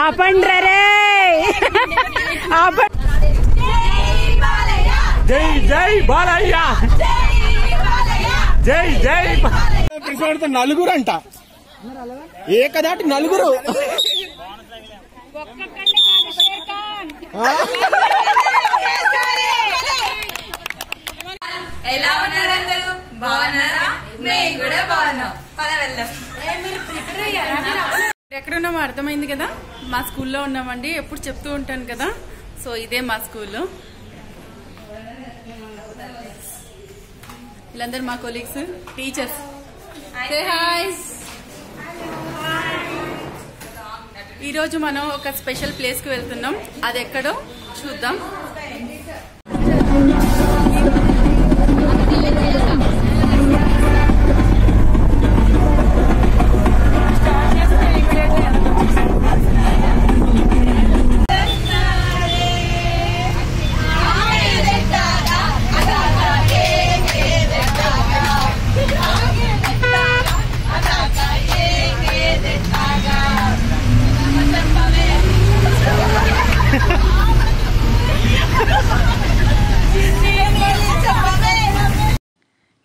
ఆపండి రే జై జై బాలయ్య జై జై నలుగురు అంట ఏకదాటి నలుగురు ఎలా ఉన్నారు అందరూ? బాగున్నారా? మేము కూడా బాగున్నాం. పద వెళ్దాం. ఎక్కడున్నామో అర్థమైంది కదా, మా స్కూల్లో ఉన్నామండి. ఎప్పుడు చెప్తూ ఉంటాను కదా. సో ఇదే మా స్కూల్. వీళ్ళందరూ మా కొలీగ్స్, టీచర్స్. Say hi. ఈరోజు మనం ఒక స్పెషల్ ప్లేస్ కి వెళ్తున్నాం. అది ఎక్కడో చూద్దాం.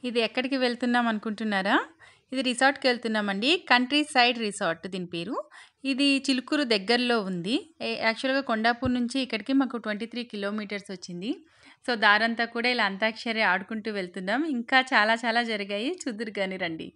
ఇది ఎక్కడికి వెళ్తున్నాం అనుకుంటున్నారా? ఇది రిసార్ట్కి వెళ్తున్నామండి. కంట్రీ సైడ్ రిసార్ట్ దీని పేరు. ఇది చిలుకూరు దగ్గరలో ఉంది. యాక్చువల్గా కొండాపూర్ నుంచి ఇక్కడికి మాకు 23 కిలోమీటర్స్ వచ్చింది. సో దారంతా కూడా ఇలా అంతాక్షరి ఆడుకుంటూ వెళ్తున్నాం. ఇంకా చాలా చాలా జరిగాయి, చూద్దురు కానీ రండి.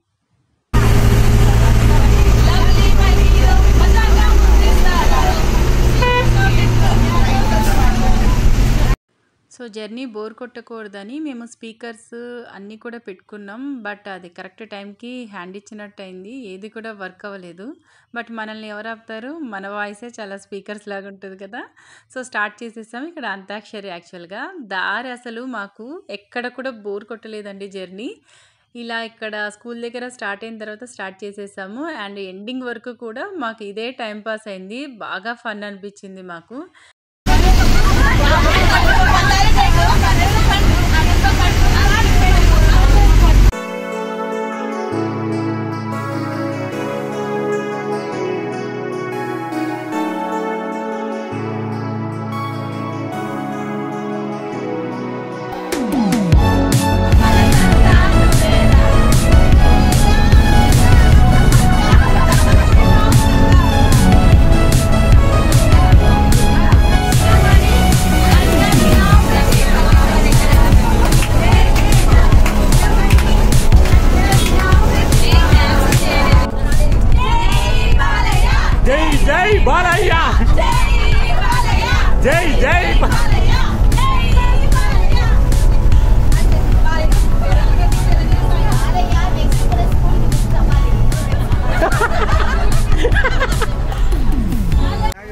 సో జర్నీ బోర్ కొట్టకూడదని మేము స్పీకర్స్ అన్నీ కూడా పెట్టుకున్నాం. బట్ అది కరెక్ట్ టైంకి హ్యాండ్ ఇచ్చినట్టు అయింది. ఏది కూడా వర్క్ అవ్వలేదు. బట్ మనల్ని ఎవరు ఆపుతారు? మన వాయిసే చాలా స్పీకర్స్ లాగా ఉంటుంది కదా. సో స్టార్ట్ చేసేసాం. ఇక్కడ అంతాక్షరి. యాక్చువల్గా దారి అసలు మాకు ఎక్కడ కూడా బోర్ కొట్టలేదండి జర్నీ. ఇలా ఇక్కడ స్కూల్ దగ్గర స్టార్ట్ అయిన తర్వాత స్టార్ట్ చేసేసాము. అండ్ ఎండింగ్ వరకు కూడా మాకు ఇదే టైం పాస్ అయింది. బాగా ఫన్ అనిపించింది మాకు. జై బాలయ్య జై జై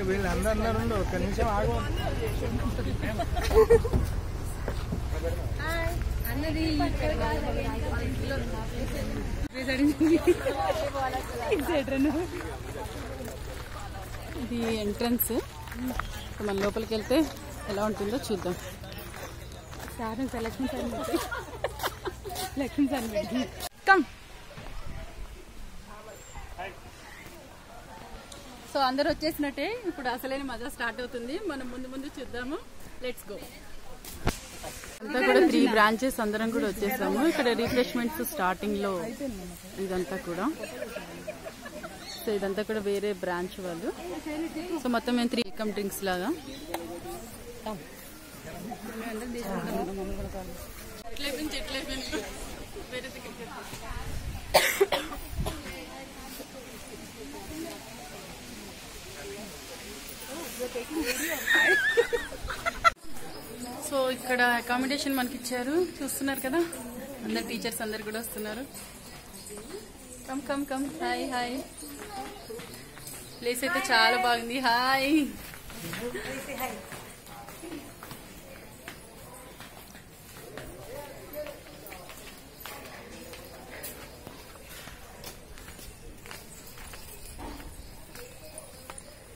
వీళ్ళందరూ ఒక్క నిమిషం ఆగు. ఇది ఎంట్రన్స్. మన లోపలికి వెళ్తే ఎలా ఉంటుందో చూద్దాం. కమ్. సో అందరు వచ్చేసినట్టే. ఇప్పుడు అసలైన మజా స్టార్ట్ అవుతుంది. మనం ముందు ముందు చూద్దాము. Let's go. అంతా కూడా 3 బ్రాంచెస్ అందరం కూడా వచ్చేసాము. ఇక్కడ రిఫ్రెష్మెంట్స్ స్టార్టింగ్ లో ఇదంతా కూడా. సో ఇదంతా కూడా వేరే బ్రాంచ్ వాళ్ళు. సో మొత్తం మేము 3 వెల్కమ్ డ్రింక్స్ లాగా. సో ఇక్కడ అకామిడేషన్ మనకి ఇచ్చారు, చూస్తున్నారు కదా. అందరు టీచర్స్ అందరు కూడా వస్తున్నారు. Come come come. Hi hi. Place అయితే చాలా బాగుంది. హాయ్.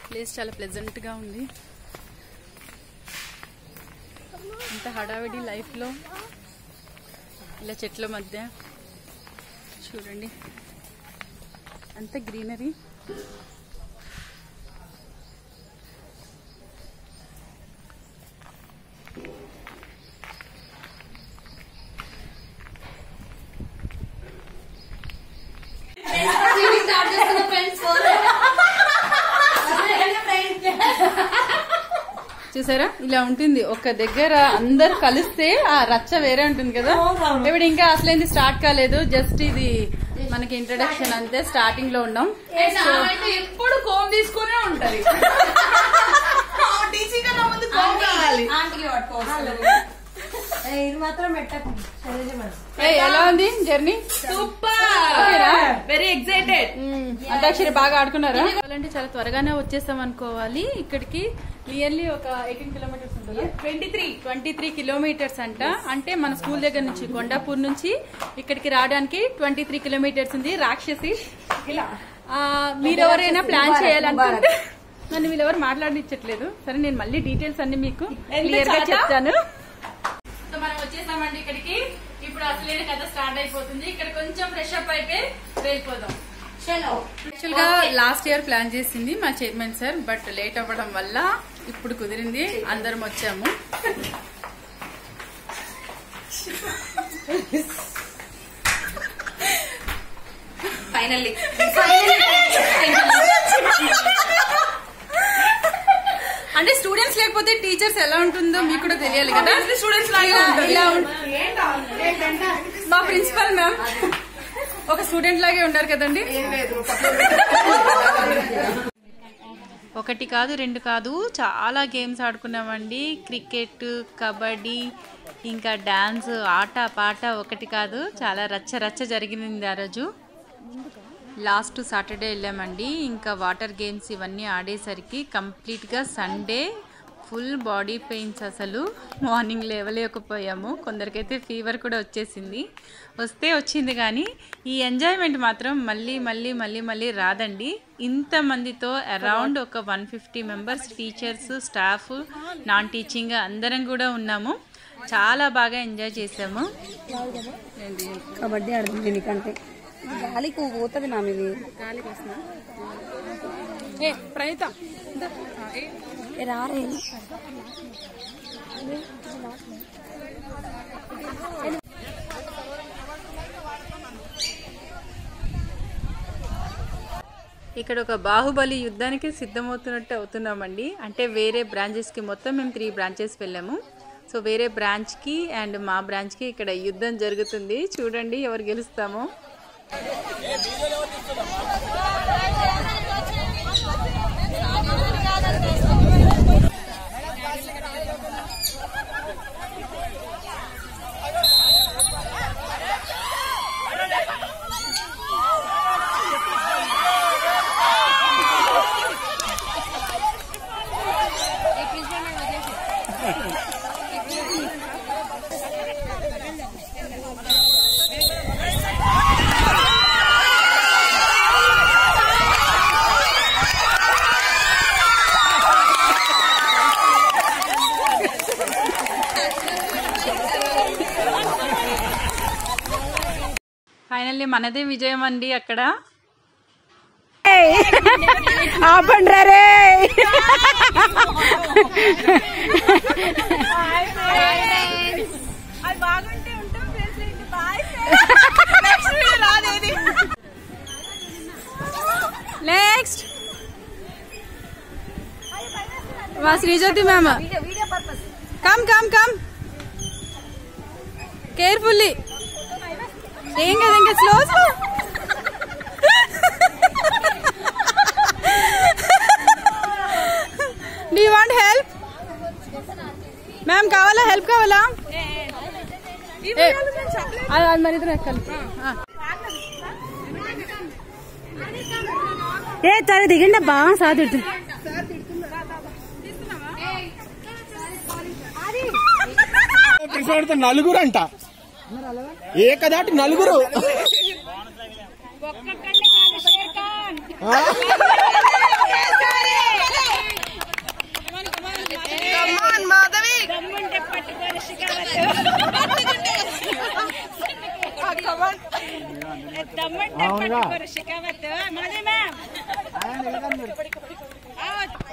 ప్లేస్ చాలా ప్లెజెంట్ గా ఉంది. ఇంత హడావిడి లైఫ్ లో ఇలా చెట్ల మధ్య చూడండి, అంత గ్రీనరీ. చూసారా ఇలా ఉంటుంది. ఒక దగ్గర అందరు కలిస్తే ఆ రచ్చ వేరే ఉంటుంది కదా. ఇప్పుడు ఇంకా అసలేంది స్టార్ట్ కాలేదు, జస్ట్ ఇది మనకి ఇంట్రడక్షన్ అంతే, స్టార్టింగ్ లో ఉన్నాం. ఎప్పుడు కోమ్ తీసుకునే ఉంటది. ఎలా ఉంది journey? Super, very excited. Antakshari బాగా ఆడుకున్నారా? అంటే చాలా త్వరగానే వచ్చేస్తాం అనుకోవాలి. ఇక్కడికి నియర్లీ ఒక 18 కిలోమీటర్స్ ఉంటుంది. 23 కిలోమీటర్స్ అంట. అంటే మన స్కూల్ దగ్గర నుంచి కొండాపూర్ నుంచి ఇక్కడికి రావడానికి 23 కిలోమీటర్స్ ఉంది. రాక్షసి మీరు ఎవరైనా ప్లాన్ చేయాలనుకుంటే నన్ను వీళ్ళెవరు మాట్లాడనిచ్చట్లేదు. సరే నేను మళ్ళీ డీటెయిల్స్ అన్ని మీకు క్లియర్ గా చెప్తాను. సో మనం వచ్చేసామండి ఇక్కడికి. ఇప్పుడు అసలైన కథ స్టార్ట్ అయిపోతుంది. ఇక్కడ కొంచెం ఫ్రెష్ అప్ అయిపోయి వెళ్ళిపోదాం. యాక్చువల్ గా లాస్ట్ ఇయర్ ప్లాన్ చేసింది మా చైర్మన్ సార్, బట్ లేట్ అవ్వడం వల్ల ఇప్పుడు కుదిరింది. అందరం వచ్చాము. ఫైనల్లీ అంటే స్టూడెంట్స్ లేకపోతే టీచర్స్ ఎలా ఉంటుందో మీకు కూడా తెలియాలి కదా. స్టూడెంట్స్ మా ప్రిన్సిపల్ మ్యామ్ ఒక స్టూడెంట్ లాగే ఉన్నారు కదండి. ఒకటి కాదు, రెండు కాదు, చాలా గేమ్స్ ఆడుకున్నామండి. క్రికెట్, కబడ్డీ, ఇంకా డాన్స్, ఆట పాట ఒకటి కాదు, చాలా రచ్చ రచ్చ జరిగింది ఆ రోజు. లాస్ట్ సాటర్డే వెళ్ళామండి. ఇంకా వాటర్ గేమ్స్ ఇవన్నీ ఆడేసరికి కంప్లీట్గా సండే ఫుల్ బాడీ పెయిన్స్. అసలు మార్నింగ్ లేవలేకపోయాము. కొందరికైతే ఫీవర్ కూడా వచ్చేసింది. వస్తే వచ్చింది కానీ ఈ ఎంజాయ్మెంట్ మాత్రం మళ్ళీ మళ్ళీ మళ్ళీ మళ్ళీ రాదండి. ఇంతమందితో అరౌండ్ ఒక 150 members, teachers, staff, non teaching అందరం కూడా ఉన్నాము. చాలా బాగా ఎంజాయ్ చేసాము. కబడ్డీ ఆడుతుంది నీకంటే గాలికి పోతుంది మ్యామ్. ఇది గాలికి వస్తున్నా ప్రయత రారే. ఇక్కడ ఒక బాహుబలి యుద్ధానికి సిద్ధమవుతున్నట్టు అవుతున్నామండి. అంటే వేరే బ్రాంచెస్కి మొత్తం మేము 3 బ్రాంచెస్ వెళ్ళాము. సో వేరే బ్రాంచ్కి అండ్ మా బ్రాంచ్కి ఇక్కడ యుద్ధం జరుగుతుంది. చూడండి ఎవరు గెలుస్తామో. ఫైనల్లీ మనదే విజయం అండి. అక్కడ ఆపండ్రే. నెక్స్ట్ మా Sreejyothi ma'am. Come come come carefully. ఏం కదా ఇంకా slow slow. Do you want help ma'am? కావాలా హెల్ప్? కావాలా? అది మరి ఇద్దరు ఎక్కాలి. ఏ తర దిగండి అబ్బా, సార్ తిడుతుంది. నలుగురు అంట, ఏకదాటి నలుగురు.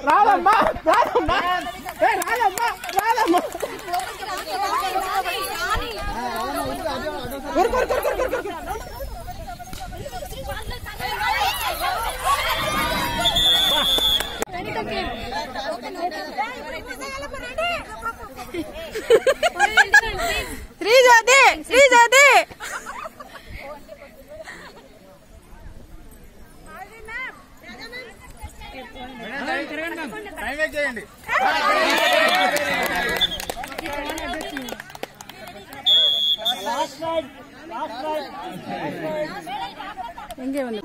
రాదమ్మా రాదమ్మా రాదమ్మా రాదమ్మా. శ్రీజ్యోతి శ్రీజ్యోతి ఇంకేముంది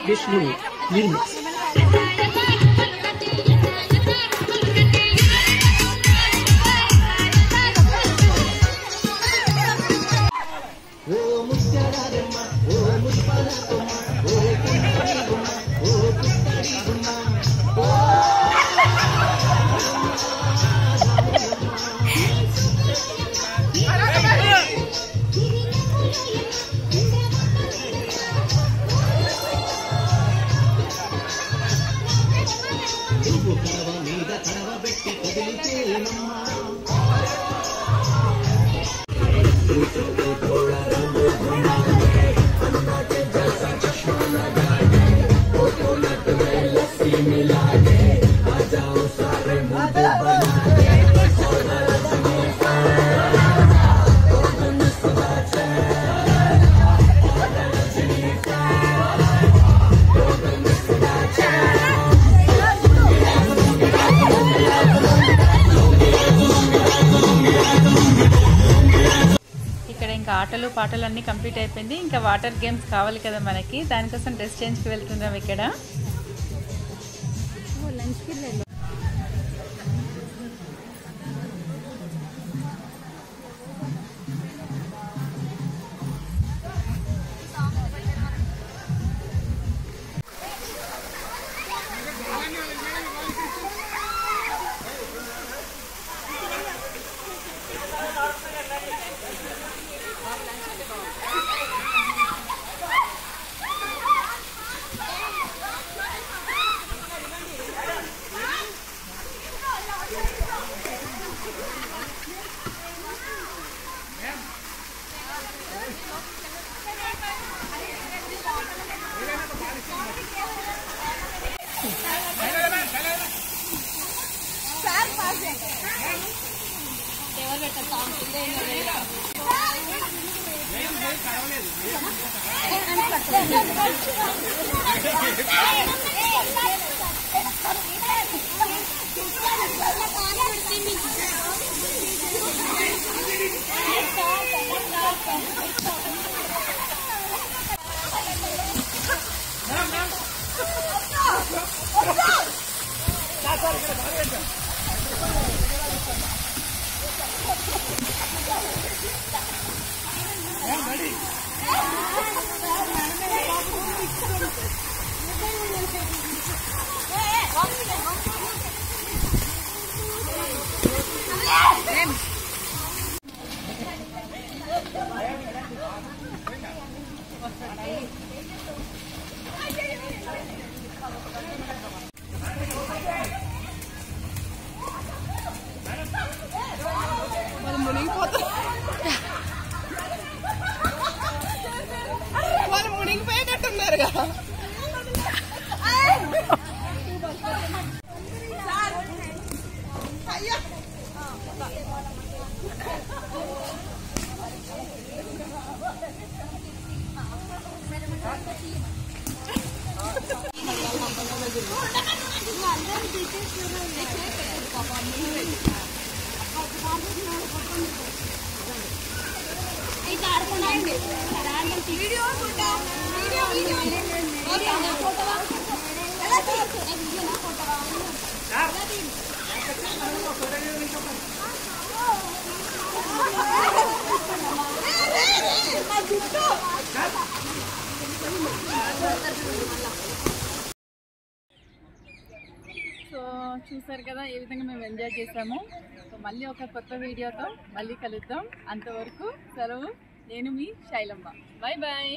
Vishnu Remix. ఆటలు పాటలు అన్నీ కంప్లీట్ అయిపోయింది. ఇంకా వాటర్ గేమ్స్ కావాలి కదా మనకి, దానికోసం డ్రెస్ చేంజ్కి వెళ్తున్నాం ఇక్కడ. వాళ్ళు మునిగిపోయేటట్టున్నారుగా. సో చూసారు కదా ఏ విధంగా మేము ఎంజాయ్ చేసాము. సో మళ్ళీ ఒక కొత్త వీడియోతో మళ్ళీ కలుద్దాం. అంతవరకు సెలవు. నేను మీ శైలమ్మ. Bye bye.